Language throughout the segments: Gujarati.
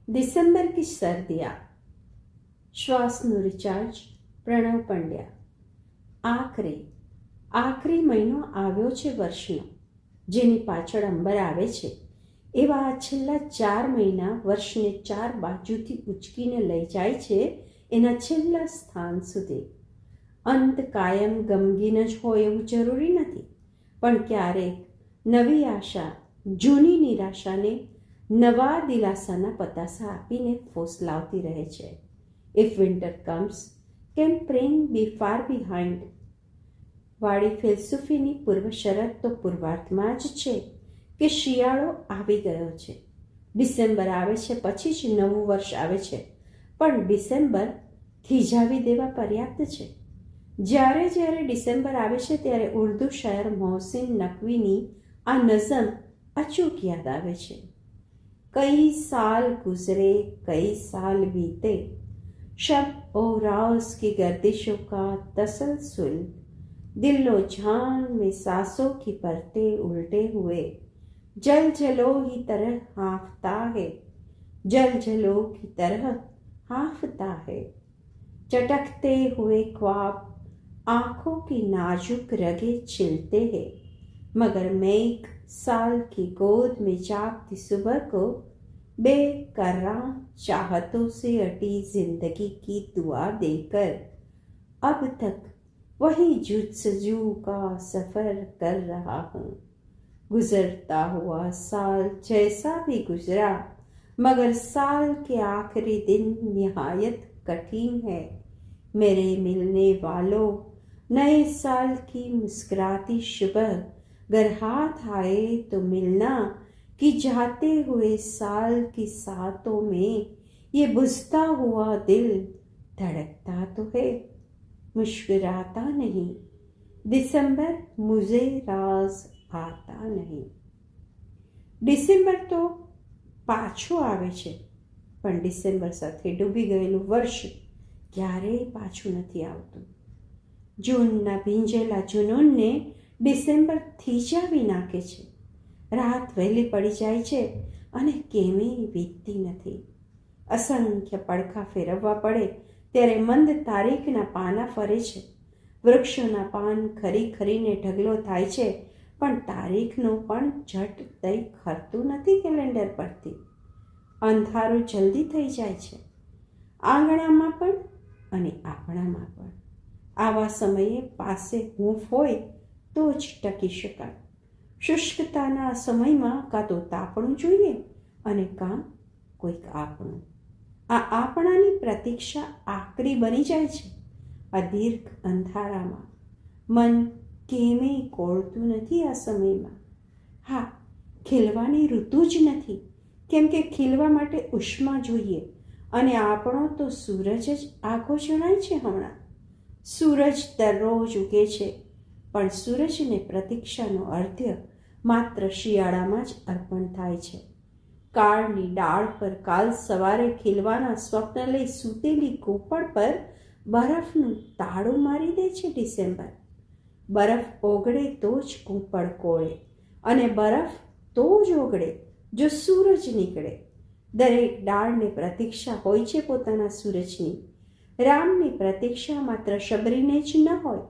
दिसंबर की सर्दियाँ, શ્વાસનું રિચાર્જ. પ્રણવ પંડ્યા. આખરી મહિનો આવ્યો છે વર્ષનો, જેની પાછળ અંબર આવે છે. એવા આ છેલ્લા 4 મહિના વર્ષને 4 બાજુથી ઉચકીને લઈ જાય છે એના છેલ્લા સ્થાન સુધી. અંત કાયમ ગમગીન જ હોય એવું જરૂરી નથી, પણ ક્યારેક નવી આશા જૂની નિરાશાને નવા દિલાસાના પતાસા આપીને ફોસલાવતી રહે છે. If winter comes, can spring be far behind? વાળી ફિલસૂફીની પૂર્વ શરત તો પૂર્વાર્થમાં જ છે કે શિયાળો આવી ગયો છે. ડિસેમ્બર આવે છે પછી જ નવું વર્ષ આવે છે, પણ ડિસેમ્બર થીજાવી દેવા પર્યાપ્ત છે. જ્યારે ડિસેમ્બર આવે છે ત્યારે ઉર્દુ શાયર મોહસિન નકવીની આ નઝમ અચૂક યાદ આવે છે. કઈ સાલ ગુજરે કઈ સાલ बीते, शब और राज की गर्दिशों का तसलसल, दिल व जान में सांसों की परतें उल्टे हुए, जल जलो की तरह हाँफता है, जल जलो की तरह हाँफता है. चटकते हुए ख्वाब आंखों की नाजुक रगे छिलते हैं, मगर मैं 1 साल की गोद में जागती सुबह को बेकरार चाहतों से अटी जिंदगी की दुआ देकर अब तक वही जुस्तजू का सफर कर रहा हूँ. गुजरता हुआ साल जैसा भी गुजरा, मगर साल के आखिरी दिन निहायत कठिन है. मेरे मिलने वालों, नए साल की मुस्कुराती सुबह गर हाथ आए तो मिलना, कि जाते हुए साल की सातों में ये बुझता हुआ दिल धड़कता तो है, मुस्कुराता नहीं. दिसंबर मुझे राज आता नहीं. ડિસેમ્બર તો પાછું આવે છે, પણ ડિસેમ્બર સાથે ડૂબી ગયેલું વર્ષ ક્યારેય પાછું નથી આવતું. જૂનના ભીંજેલા જુનૂનને ડિસેમ્બર થીજાવી નાખે છે. રાત વહેલી પડી જાય છે અને કેમેય વીતતી નથી. અસંખ્ય પડખા ફેરવવા પડે ત્યારે મંદ તારીખના પાના ફરે છે. વૃક્ષોના પાન ખરી ખરીને ઢગલો થાય છે, પણ તારીખનું પણ ઝટ દઈ ખરતું નથી કેલેન્ડર પરથી. અંધારું જલ્દી થઈ જાય છે, આંગણામાં પણ અને આપણામાં પણ. આવા સમયે પાસે હૂંફ હોય તો જ ટકી શકાય. શુષ્કતાના સમયમાં કાં તો તાપણું જોઈએ અને કાં કોઈક આપણું. આ આપણાની પ્રતીક્ષા આકરી બની જાય છે. આ દીર્ઘ અંધારામાં મન કેમેય કોળતું નથી આ સમયમાં. હા, ખીલવાની ઋતુ જ નથી, કેમ કે ખીલવા માટે ઉષ્મા જોઈએ, અને આપણો તો સૂરજ જ આઘો જણાય છે હમણાં. સૂરજ દરરોજ ઉગે છે, પણ સૂરજને પ્રતીક્ષાનો અર્ધ્ય માત્ર શિયાળામાં જ અર્પણ થાય છે. કાળની ડાળ પર કાલ સવારે ખીલવાના સ્વપ્ન લઈ સૂતેલી કૂપળ પર બરફનું તાળું મારી દે છે ડિસેમ્બર. બરફ ઓગળે તો જ કૂપળ કોળે, અને બરફ તો જ ઓગળે જો સૂરજ નીકળે. દરેક ડાળને પ્રતીક્ષા હોય છે પોતાના સૂરજની. રામની પ્રતીક્ષા માત્ર શબરીને જ ન હોય.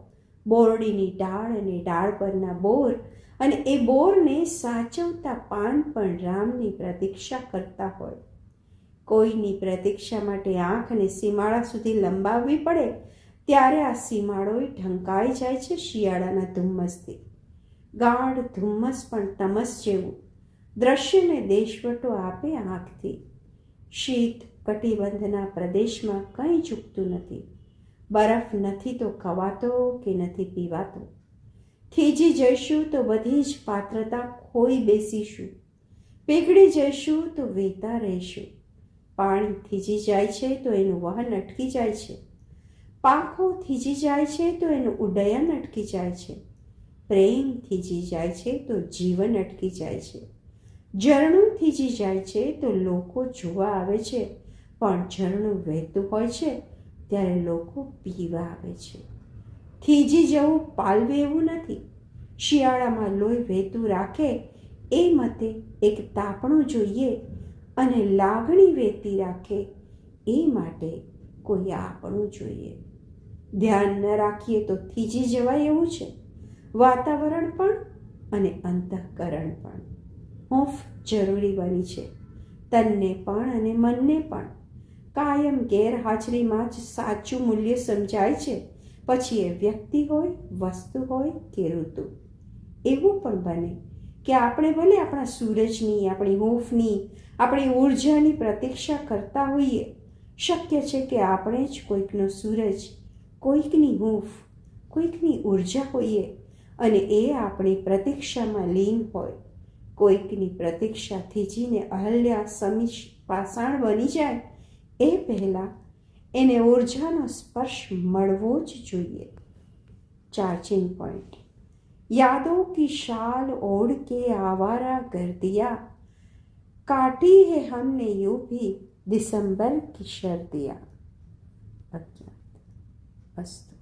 બોરડીની ડાળ અને ડાળ પરના બોર અને એ બોરને સાચવતા પાન પણ રામની પ્રતીક્ષા કરતા હોય. કોઈની પ્રતીક્ષા માટે આંખને સીમાડા સુધી લંબાવવી પડે ત્યારે આ સીમાડોય ઢંકાઈ જાય છે શિયાળાના ધુમ્મસથી. ગાઢ ધુમ્મસ પણ તમસ જેવું દ્રશ્યને દેશવટો આપે આંખથી. શીત કટિબંધના પ્રદેશમાં કંઈ ચૂકતું નથી. બરફ નથી તો ખવાતો કે નથી પીવાતો. થીજી જઈશું તો બધી જ પાત્રતા ખોઈ બેસીશું. પીગળી જઈશું તો વેતા રહીશું. પાણી થીજી જાય છે તો એનું વહન અટકી જાય છે. પાંખો થીજી જાય છે તો એનું ઉડ્ડયન અટકી જાય છે. પ્રેમ થીજી જાય છે તો જીવન અટકી જાય છે. ઝરણું થીજી જાય છે તો લોકો જોવા આવે છે, પણ ઝરણું વહેતું હોય છે ત્યારે લોકો પીવા આવે છે. થીજી જવું પાલવે એવું નથી. શિયાળામાં લોહી વહેતું રાખે એ મતે એક તાપણું જોઈએ અને લાગણી વેતી રાખે એ માટે કોઈ આપણું જોઈએ. ધ્યાન ન રાખીએ તો થીજી જવાય એવું છે. વાતાવરણ પણ અને અંતઃકરણ પણ. હૂંફ જરૂરી બની છે, તનને પણ અને મનને પણ. કાયમ ગેરહાજરીમાં જ સાચું મૂલ્ય સમજાય છે, પછી એ વ્યક્તિ હોય, વસ્તુ હોય કે ઋતુ. એવું પણ બને કે આપણે ભલે આપણા સૂરજની, આપણી હૂંફની, આપણી ઊર્જાની પ્રતીક્ષા કરતા હોઈએ. શક્ય છે કે આપણે જ કોઈકનો સૂરજ, કોઈકની હૂંફ, કોઈકની ઊર્જા હોઈએ અને એ આપણી પ્રતીક્ષામાં લીન હોય. કોઈકની પ્રતીક્ષા થીજીને અહલ્યા સમી પાષાણ બની જાય એ પહેલાં એને ઊર્જાનો સ્પર્શ મળવો જ જોઈએ. Charging point. यादों की शाल ओढ़ के आवारा गर्दिया, काटी है हमने यूं भी दिसंबर की सर्दियाँ. अज्ञात. अस्तु.